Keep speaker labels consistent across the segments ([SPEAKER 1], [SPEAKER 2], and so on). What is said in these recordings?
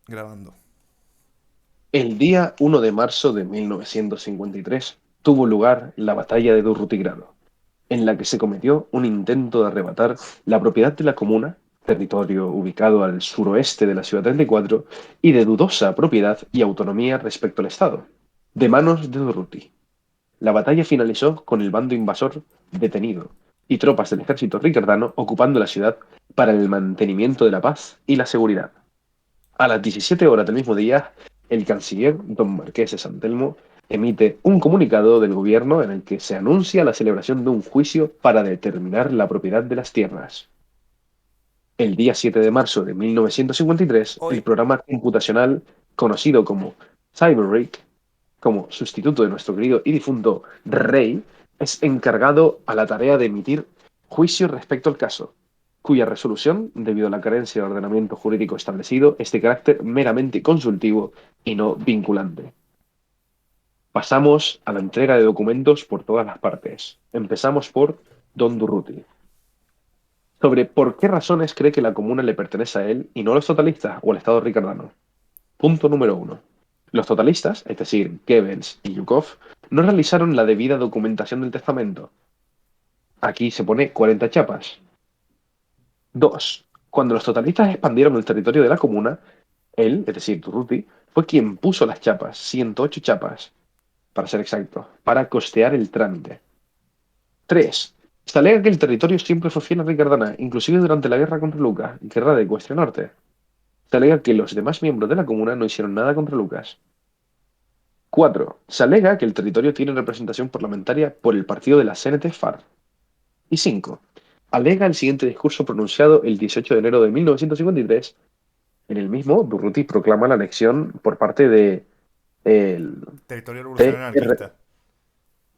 [SPEAKER 1] Grabando.
[SPEAKER 2] El día 1 de marzo de 1953 tuvo lugar la batalla de Durruti-Grado, en la que se cometió un intento de arrebatar la propiedad de la comuna, territorio ubicado al suroeste de la ciudad 34, y de dudosa propiedad y autonomía respecto al Estado, de manos de Durruti. La batalla finalizó con el bando invasor detenido y tropas del ejército ricardano ocupando la ciudad para el mantenimiento de la paz y la seguridad. A las 17 horas del mismo día, el canciller don Marqués de San Telmo emite un comunicado del gobierno en el que se anuncia la celebración de un juicio para determinar la propiedad de las tierras. El día 7 de marzo de 1953, el
[SPEAKER 1] Hoy,
[SPEAKER 2] programa computacional conocido como CyberRig, como sustituto de nuestro querido y difunto Rey, es encargado a la tarea de emitir juicio respecto al caso, cuya resolución, debido a la carencia de ordenamiento jurídico establecido, es de carácter meramente consultivo y no vinculante. Pasamos a la entrega de documentos por todas las partes. Empezamos por Don Durruti. Sobre por qué razones cree que la comuna le pertenece a él y no a los totalistas o al Estado ricardano. Punto número uno. Los totalistas, es decir, Goebbels y Yukov, no realizaron la debida documentación del testamento. Aquí se pone 40 chapas. 2. Cuando los totalistas expandieron el territorio de la comuna, él, es decir, Durruti, fue quien puso las chapas, 108 chapas, para ser exacto, para costear el trámite. 3. Se alega que el territorio siempre fue fiel a Ricardana, inclusive durante la guerra contra Lucas, guerra de Ecuestria Norte. Se alega que los demás miembros de la comuna no hicieron nada contra Lucas. 4. Se alega que el territorio tiene representación parlamentaria por el partido de la CNT-FAR. Y 5. Alega el siguiente discurso pronunciado el 18 de enero de 1953. En el mismo, Durruti proclama la anexión por parte de el
[SPEAKER 1] territorio revolucionario
[SPEAKER 2] TR,
[SPEAKER 1] anarquista.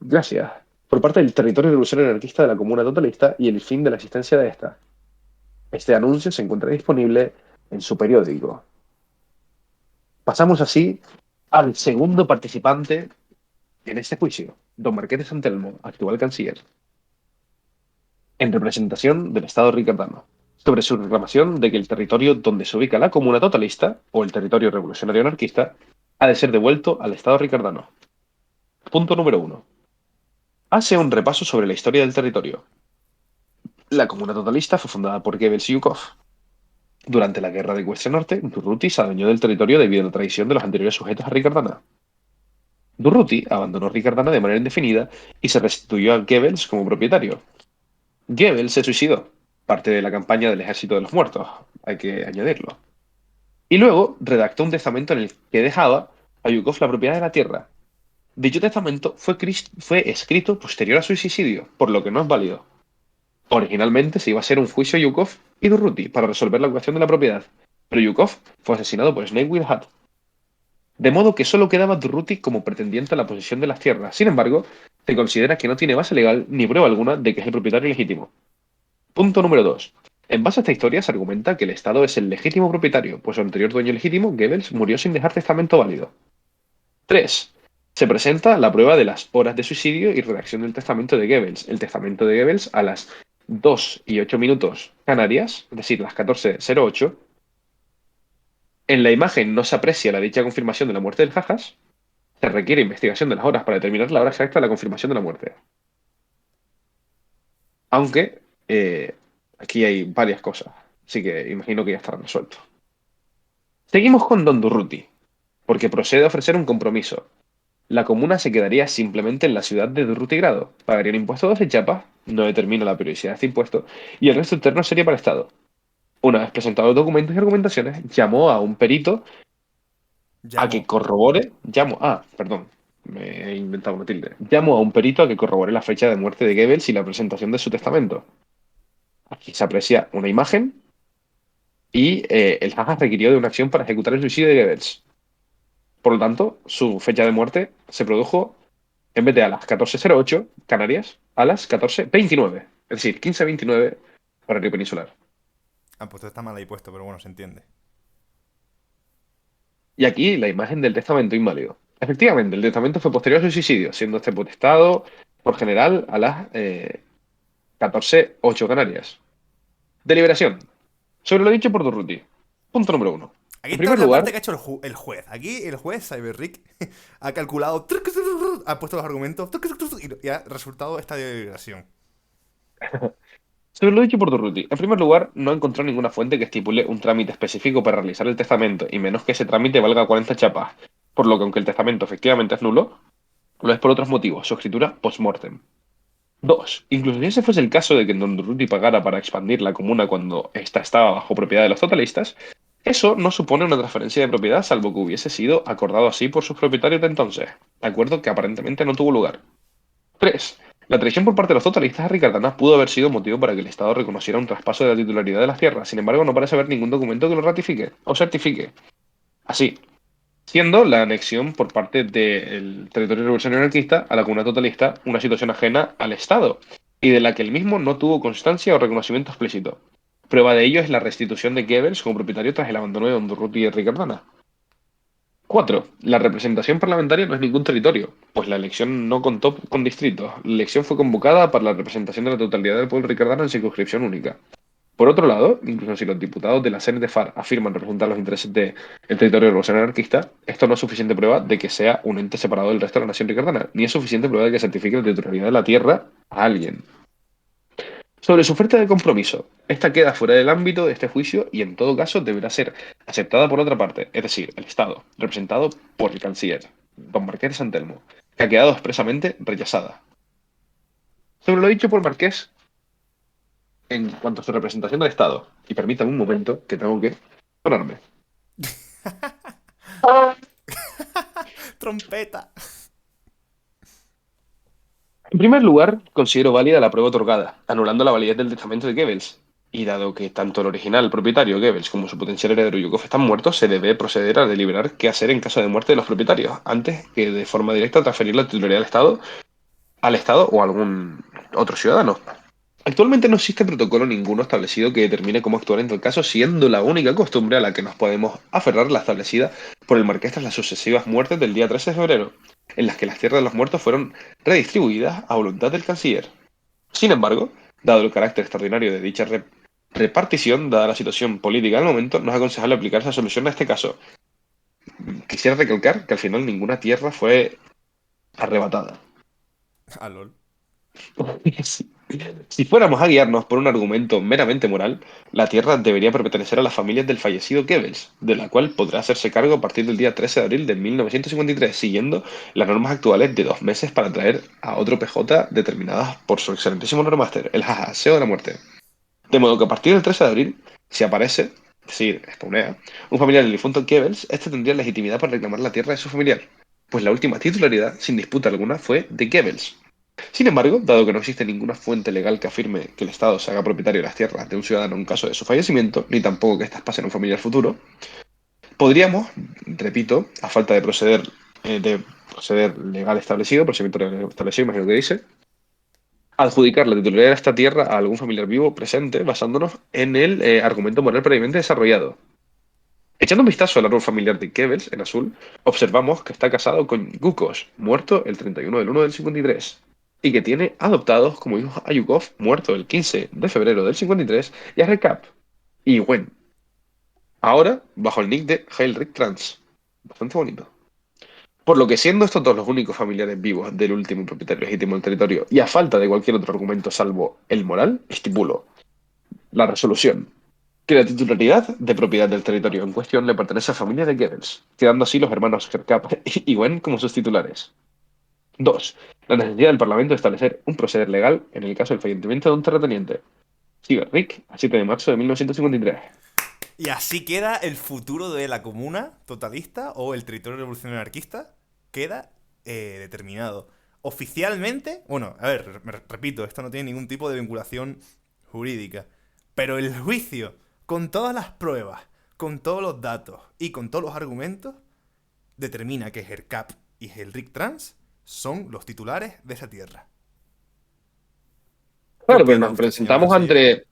[SPEAKER 2] gracias, por parte del territorio revolucionario anarquista de la comuna totalista y el fin de la existencia de esta. Este anuncio se encuentra disponible en su periódico. Pasamos así al segundo participante en este juicio, don Marqués de San Telmo, actual canciller, en representación del Estado ricardano, sobre su reclamación de que el territorio donde se ubica la comuna totalista, o el territorio revolucionario anarquista, ha de ser devuelto al Estado ricardano. Punto número uno. Hace un repaso sobre la historia del territorio. La comuna totalista fue fundada por Goebbels y Yukov. Durante la guerra de Ecuestria Norte, Durruti se adueñó del territorio debido a la traición de los anteriores sujetos a Ricardana. Durruti abandonó Ricardana de manera indefinida y se restituyó a Goebbels como propietario. Goebbels se suicidó, parte de la campaña del Ejército de los Muertos, hay que añadirlo. Y luego redactó un testamento en el que dejaba a Yukov la propiedad de la tierra. Dicho testamento fue escrito posterior a su suicidio, por lo que no es válido. Originalmente se iba a hacer un juicio a Yukov y Durruti para resolver la cuestión de la propiedad, pero Yukov fue asesinado por Snake Will Hat, de modo que solo quedaba Durruti como pretendiente a la posesión de las tierras. Sin embargo, se considera que no tiene base legal ni prueba alguna de que es el propietario legítimo. Punto número 2. En base a esta historia se argumenta que el Estado es el legítimo propietario, pues su anterior dueño legítimo, Goebbels, murió sin dejar testamento válido. 3. Se presenta la prueba de las horas de suicidio y redacción del testamento de Goebbels. El testamento de Goebbels a las 2:08 Canarias, es decir, las 14:08. En la imagen no se aprecia la dicha confirmación de la muerte del Jajas. Se requiere investigación de las horas para determinar la hora exacta de la confirmación de la muerte. Aunque aquí hay varias cosas, así que imagino que ya estarán resueltos. Seguimos con Don Durruti, porque procede a ofrecer un compromiso. La comuna se quedaría simplemente en la ciudad de Durruti-Grado, pagaría un impuesto de 12 chapas, no determina la periodicidad de este impuesto, y el resto interno sería para el Estado. Una vez presentados los documentos y argumentaciones, llamó a un perito a que
[SPEAKER 1] Llamó.
[SPEAKER 2] corrobore, perdón, me he inventado una tilde, llamó a un perito a que corrobore la fecha de muerte de Goebbels y la presentación de su testamento. Aquí se aprecia una imagen y el Haas requirió de una acción para ejecutar el suicidio de Goebbels. Por lo tanto, su fecha de muerte se produjo en vez de a las 14:08 Canarias, a las 14:29. Es decir, 15:29 horario peninsular.
[SPEAKER 1] Ah, pues está mal ahí puesto, pero bueno, se entiende.
[SPEAKER 2] Y aquí la imagen del testamento inválido. Efectivamente, el testamento fue posterior a su suicidio, siendo este potestado por general a las 14:08 Canarias. Deliberación. Sobre lo dicho por Durruti. Punto número uno.
[SPEAKER 1] Aquí
[SPEAKER 2] En
[SPEAKER 1] está
[SPEAKER 2] primer
[SPEAKER 1] la parte
[SPEAKER 2] lugar,
[SPEAKER 1] que ha hecho el juez. Aquí el juez, Cyberrick, ha calculado, ha puesto los argumentos y ha resultado esta deliberación.
[SPEAKER 2] sobre lo dicho por Durruti, en primer lugar, no encontró ninguna fuente que estipule un trámite específico para realizar el testamento, y menos que ese trámite valga 40 chapas, por lo que aunque el testamento efectivamente es nulo, lo es por otros motivos, su escritura post-mortem. 2. Incluso si ese fuese el caso de que Don Durruti pagara para expandir la comuna cuando ésta estaba bajo propiedad de los totalistas, eso no supone una transferencia de propiedad salvo que hubiese sido acordado así por sus propietarios de entonces, acuerdo que aparentemente no tuvo lugar. 3. La traición por parte de los totalistas a Ricardana pudo haber sido motivo para que el Estado reconociera un traspaso de la titularidad de las tierras, sin embargo no parece haber ningún documento que lo ratifique o certifique. Así, siendo la anexión por parte del territorio revolucionario anarquista a la comuna totalista una situación ajena al Estado, y de la que el mismo no tuvo constancia o reconocimiento explícito. Prueba de ello es la restitución de Goebbels como propietario tras el abandono de Durruti y Ricardana. 4. La representación parlamentaria no es ningún territorio, pues la elección no contó con distritos. La elección fue convocada para la representación de la totalidad del pueblo ricardano en circunscripción única. Por otro lado, incluso si los diputados de la CNT-FAR afirman representar los intereses del territorio revolucionario anarquista, esto no es suficiente prueba de que sea un ente separado del resto de la nación ricardana, ni es suficiente prueba de que certifique la titularidad de la tierra a alguien. Sobre su oferta de compromiso, esta queda fuera del ámbito de este juicio y en todo caso deberá ser aceptada por otra parte, es decir, el Estado, representado por el canciller, don Marqués de San Telmo, que ha quedado expresamente rechazada. Sobre lo dicho por Marqués en cuanto a su representación del Estado, y permítame un momento que tengo que sonarme.
[SPEAKER 1] Trompeta.
[SPEAKER 2] En primer lugar, considero válida la prueba otorgada, anulando la validez del testamento de Goebbels. Y dado que tanto el original propietario Goebbels como su potencial heredero Yukov están muertos, se debe proceder a deliberar qué hacer en caso de muerte de los propietarios, antes que de forma directa transferir la titularidad al Estado o a algún otro ciudadano. Actualmente no existe protocolo ninguno establecido que determine cómo actuar en tal caso, siendo la única costumbre a la que nos podemos aferrar la establecida por el marqués tras las sucesivas muertes del día 13 de febrero, en las que las tierras de los muertos fueron redistribuidas a voluntad del canciller. Sin embargo, dado el carácter extraordinario de dicha repartición, dada la situación política del momento, no es aconsejable aplicar esa solución a este caso. Quisiera recalcar que al final ninguna tierra fue arrebatada.
[SPEAKER 1] Ah, lol.
[SPEAKER 2] Si, si fuéramos a guiarnos por un argumento meramente moral, la tierra debería pertenecer a las familias del fallecido Goebbels, de la cual podrá hacerse cargo a partir del día 13 de abril de 1953, siguiendo las normas actuales de 2 meses para traer a otro PJ determinadas por su excelentísimo normaster, el Aseo de la Muerte. De modo que a partir del 13 de abril, si aparece, es decir, spawnea, un familiar del difunto Goebbels, este tendría legitimidad para reclamar la tierra de su familiar, pues la última titularidad, sin disputa alguna, fue de Goebbels. Sin embargo, dado que no existe ninguna fuente legal que afirme que el Estado se haga propietario de las tierras de un ciudadano en caso de su fallecimiento, ni tampoco que éstas pasen a un familiar futuro, podríamos, repito, a falta de proceder legal establecido, procedimiento legal establecido, imagino que dice, adjudicar la titularidad de esta tierra a algún familiar vivo presente, basándonos en el argumento moral previamente desarrollado. Echando un vistazo al árbol familiar de Goebbels, en azul, observamos que está casado con Gukos, muerto el 31 del 1 del 53, y que tiene adoptados como hijos a Yukov, muerto el 15 de febrero del 53, y a Recap y Wen, ahora bajo el nick de Heinrich Trans. Bastante bonito. Por lo que siendo estos dos los únicos familiares vivos del último propietario legítimo del territorio, y a falta de cualquier otro argumento salvo el moral, estipulo la resolución que la titularidad de propiedad del territorio en cuestión le pertenece a la familia de Goebbels, quedando así los hermanos Herkap y Wen como sus titulares. 2. La necesidad del Parlamento de establecer un proceder legal en el caso del fallecimiento de un terrateniente. Sigue Rick, a 7 de marzo de 1953.
[SPEAKER 1] Y así queda el futuro de la comuna totalista o el territorio revolucionario anarquista. Queda determinado. Oficialmente, bueno, a ver, repito, esto no tiene ningún tipo de vinculación jurídica. Pero el juicio, con todas las pruebas, con todos los datos y con todos los argumentos, determina que Hercap y Helric Trans son los titulares de esa tierra. ¿Qué
[SPEAKER 2] Claro, pero
[SPEAKER 1] opina usted, señor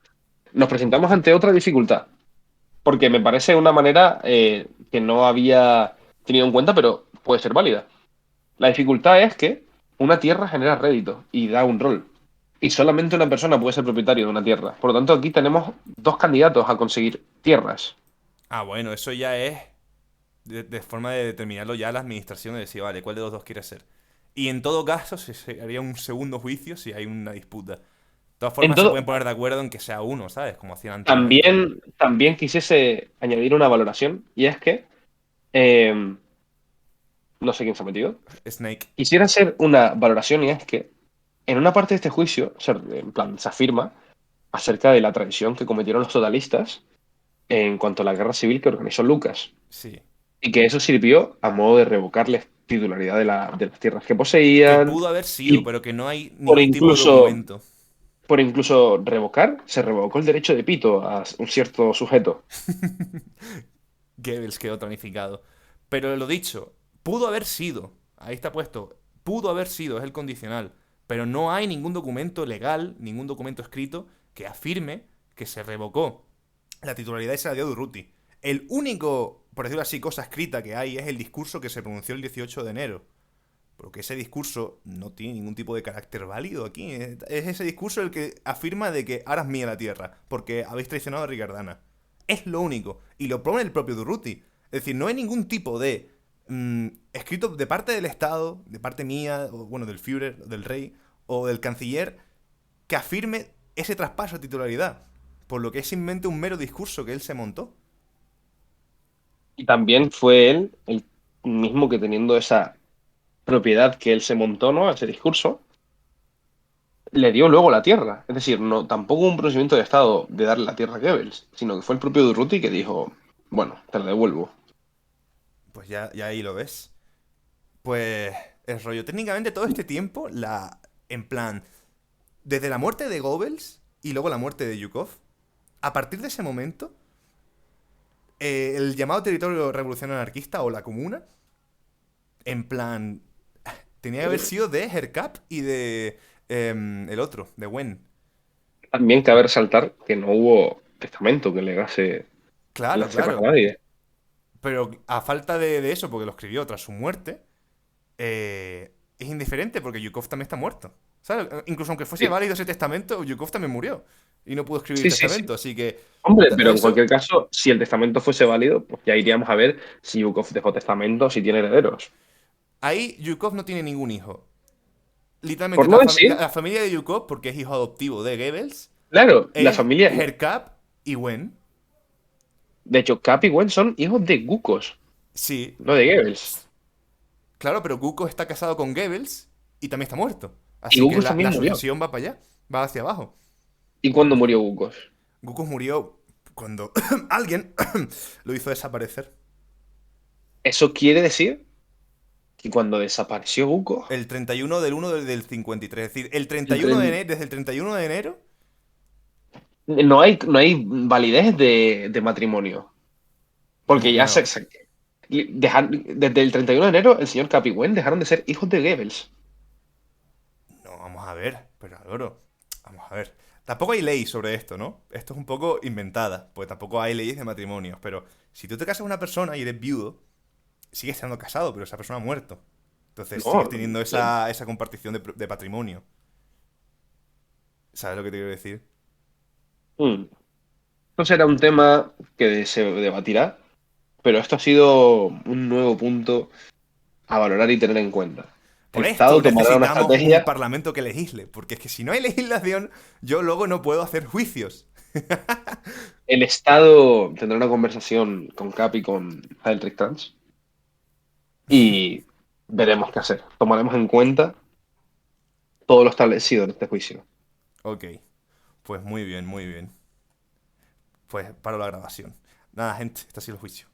[SPEAKER 2] nos presentamos ante otra dificultad, porque me parece una manera que no había tenido en cuenta, pero puede ser válida. La dificultad es que una tierra genera rédito y da un rol. Y solamente una persona puede ser propietario de una tierra. Por lo tanto, aquí tenemos dos candidatos a conseguir tierras.
[SPEAKER 1] Ah, bueno, eso ya es de forma de determinarlo ya la administración de decir, vale, ¿cuál de los dos quiere ser? Y en todo caso, se haría un segundo juicio si hay una disputa. De todas
[SPEAKER 2] En
[SPEAKER 1] formas, se
[SPEAKER 2] todo,
[SPEAKER 1] pueden poner de acuerdo en que sea uno, ¿sabes? Como hacían anteriormente.
[SPEAKER 2] también quisiese añadir una valoración, y es que, eh, no sé quién se ha metido,
[SPEAKER 1] Snake.
[SPEAKER 2] quisiera hacer una valoración, y es que en una parte de este juicio, en plan, se afirma acerca de la traición que cometieron los totalistas en cuanto a la guerra civil que organizó Lucas,
[SPEAKER 1] Sí.
[SPEAKER 2] y que eso sirvió a modo de revocarles titularidad de las tierras que
[SPEAKER 1] Que
[SPEAKER 2] poseían,
[SPEAKER 1] pudo haber sido,
[SPEAKER 2] y
[SPEAKER 1] pero que no hay
[SPEAKER 2] por
[SPEAKER 1] ningún tipo de
[SPEAKER 2] incluso,
[SPEAKER 1] documento.
[SPEAKER 2] por incluso revocar, se revocó el derecho de pito a un cierto sujeto.
[SPEAKER 1] Goebbels quedó tranificado. Pero lo dicho, pudo haber sido. Ahí está puesto. Pudo haber sido, es el condicional. Pero no hay ningún documento legal, ningún documento escrito que afirme que se revocó la titularidad y se la dio a Durruti. El único, por decirlo así, cosa escrita que hay es el discurso que se pronunció el 18 de enero. Porque ese discurso no tiene ningún tipo de carácter válido aquí. Es ese discurso el que afirma de que ahora es mía la tierra, porque habéis traicionado a Ricardana. Es lo único. Y lo pone el propio Durruti. Es decir, no hay ningún tipo de escrito de parte del Estado, de parte mía, o bueno, del Führer, del rey, o del canciller, que afirme ese traspaso de titularidad. Por lo que es simplemente un mero discurso que él se montó.
[SPEAKER 2] Y también fue él el mismo que teniendo esa propiedad que él se montó, ¿no? Ese discurso, le dio luego la tierra. Es decir, no, tampoco hubo un procedimiento de Estado de darle la tierra a Goebbels, sino que fue el propio Durruti que dijo, bueno, te la devuelvo.
[SPEAKER 1] Pues ya ahí lo ves. Pues el rollo. Técnicamente todo este tiempo, en plan, desde la muerte de Goebbels y luego la muerte de Yukov, a partir de ese momento, el llamado territorio revolucionario anarquista o la comuna, en plan, tenía que haber sido de Hercap y de el otro, de Wen.
[SPEAKER 2] También cabe resaltar que no hubo testamento que legase
[SPEAKER 1] Claro,
[SPEAKER 2] las tierras a
[SPEAKER 1] claro.
[SPEAKER 2] nadie.
[SPEAKER 1] Pero a falta de eso, porque lo escribió tras su muerte, es indiferente porque Yukov también está muerto. ¿Sabes? Incluso aunque fuese
[SPEAKER 2] Sí,
[SPEAKER 1] válido ese testamento, Yukov también murió. Y no pudo escribir
[SPEAKER 2] sí, sí, sí.
[SPEAKER 1] testamento. Así que
[SPEAKER 2] Hombre, pero en
[SPEAKER 1] eso,
[SPEAKER 2] cualquier caso, si el testamento fuese válido, pues ya iríamos a ver si Yukov dejó testamento, si tiene herederos.
[SPEAKER 1] ahí Yukov no tiene ningún hijo. Literalmente,
[SPEAKER 2] Por no decir,
[SPEAKER 1] la familia de Yukov, porque es hijo adoptivo de Goebbels,
[SPEAKER 2] claro, la
[SPEAKER 1] es
[SPEAKER 2] familia,
[SPEAKER 1] Hercap y Wen.
[SPEAKER 2] de hecho, Cap y Gwen son hijos de Gukos,
[SPEAKER 1] Sí,
[SPEAKER 2] no de Goebbels.
[SPEAKER 1] claro, pero Gukos está casado con Goebbels y también está muerto.
[SPEAKER 2] Y
[SPEAKER 1] Así que
[SPEAKER 2] Gukos
[SPEAKER 1] la
[SPEAKER 2] también murió.
[SPEAKER 1] sucesión va para allá, va hacia abajo.
[SPEAKER 2] ¿Y cuándo murió Gukos?
[SPEAKER 1] Gukos murió cuando alguien lo hizo desaparecer.
[SPEAKER 2] Eso quiere decir que cuando desapareció Gukos,
[SPEAKER 1] El 31 del 1 del 53. Es decir, el
[SPEAKER 2] el
[SPEAKER 1] 31 de
[SPEAKER 2] tren-
[SPEAKER 1] enero, desde el 31 de enero.
[SPEAKER 2] no hay validez de matrimonio. Porque ya
[SPEAKER 1] Bueno,
[SPEAKER 2] desde el 31 de enero, el señor Cap y Gwen dejaron de ser hijos de Goebbels.
[SPEAKER 1] no, vamos a ver, pero Álvaro, vamos a ver. Tampoco hay ley sobre esto, ¿no? Esto es un poco inventada, pues tampoco hay leyes de matrimonios, pero si tú te casas con una persona y eres viudo, sigues estando casado, pero esa persona ha muerto. Entonces sigues
[SPEAKER 2] No,
[SPEAKER 1] teniendo esa compartición de patrimonio. ¿Sabes lo que te quiero decir?
[SPEAKER 2] mm. Esto será un tema que se debatirá, pero esto ha sido un nuevo punto a valorar y tener en cuenta. El
[SPEAKER 1] Por esto
[SPEAKER 2] Estado tomará una
[SPEAKER 1] necesitamos un
[SPEAKER 2] estrategia,
[SPEAKER 1] parlamento que legisle, porque es que si no hay legislación, yo luego no puedo hacer juicios.
[SPEAKER 2] el Estado tendrá una conversación con Cap y con Heinrich Franz y veremos qué hacer. Tomaremos en cuenta todo lo establecido en este juicio.
[SPEAKER 1] Ok, pues muy bien, muy bien. Pues paro la grabación. Nada, gente, este ha sido el juicio.